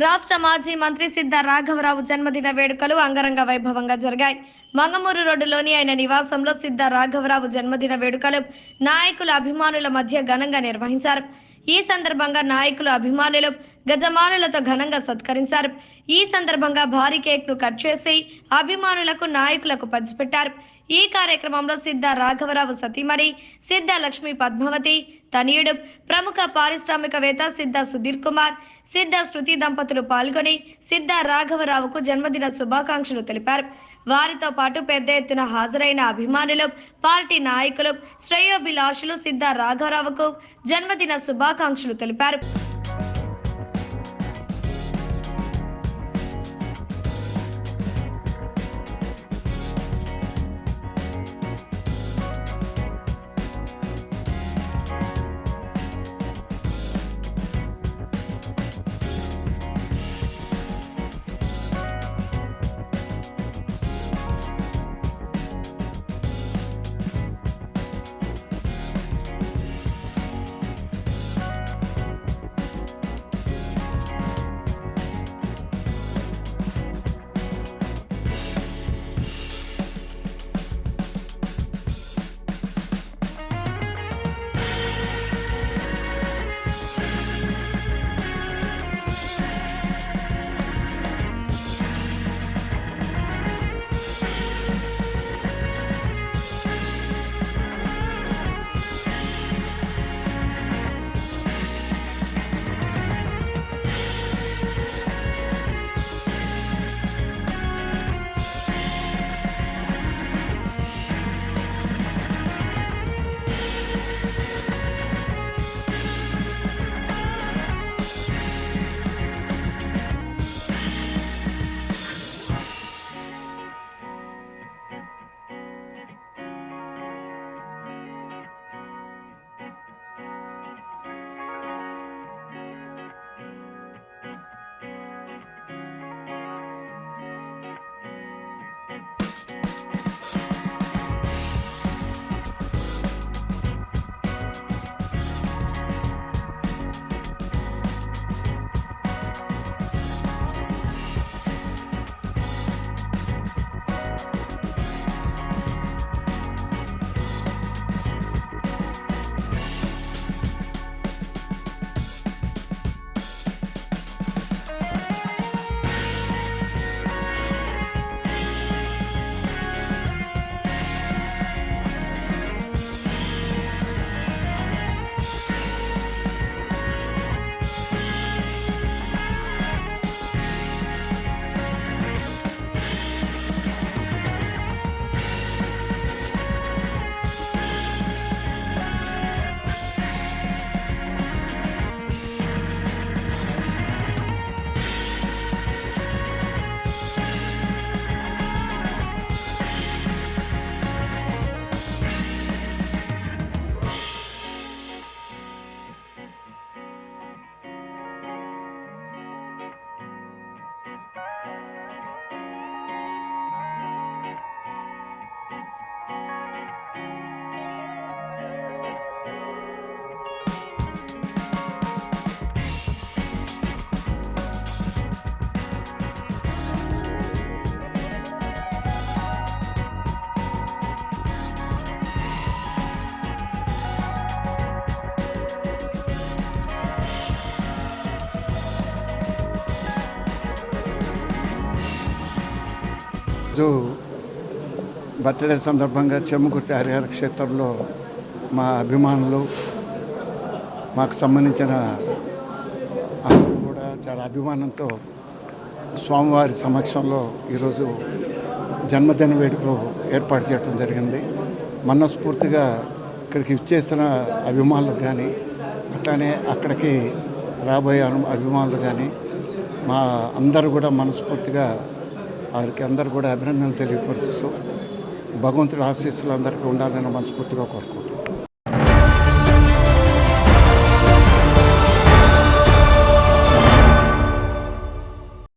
రాష్ట్ర మాజీ మంత్రి సిద్ధ రాఘవరావు జన్మదిన వేడుకలు అంగరంగ వైభవంగా జరిగాయి. మంగమూరు రోడ్డులోని ఆయన నివాసంలో సిద్ధ రాఘవరావు జన్మదిన వేడుకలు నాయకుల అభిమానుల మధ్య ఘనంగా నిర్వహించారు. ఈ సందర్భంగా నాయకులు అభిమానులు గజమానులతో ఘనంగా సత్కరించారు. ఈ సందర్భంగా భారీ కేక్ ను కట్ చేసి అభిమానులకు నాయకులకు పంచిపెట్టారు. ఈ కార్యక్రమంలో సిద్ధ రాఘవరావు సతీమణి సిద్ధ లక్ష్మి పద్మావతి, తనయుడు ప్రముఖ పారిశ్రామికవేత్త సిద్ధ సుధీర్ కుమార్, సిద్ధ శృతి దంపతులు పాల్గొని సిద్ధ రాఘవరావుకు జన్మదిన శుభాకాంక్షలు తెలిపారు. వారితో పాటు పెద్ద ఎత్తున హాజరైన అభిమానులు, పార్టీ నాయకులు, శ్రేయోభిలాషులు సిద్ధ రాఘవరావుకు జన్మదిన శుభాకాంక్షలు తెలిపారు. రోజు బర్త్డే సందర్భంగా చెమ్మకుర్తి హరిహర క్షేత్రంలో మా అభిమానులు, మాకు సంబంధించిన అందరూ కూడా చాలా అభిమానంతో స్వామివారి సమక్షంలో ఈరోజు జన్మదిన వేడుకలు ఏర్పాటు చేయడం జరిగింది. మనస్ఫూర్తిగా ఇక్కడికి ఇచ్చేసిన అభిమానులకు కానీ, అట్లానే అక్కడికి రాబోయే అభిమానులు కానీ, మా అందరూ కూడా మనస్ఫూర్తిగా వారికి అందరూ కూడా అభినందనలు తెలియపరుస్తూ భగవంతుడి ఆశీస్సులు అందరికీ ఉండాలని మనస్ఫూర్తిగా కోరుకుంటున్నాను.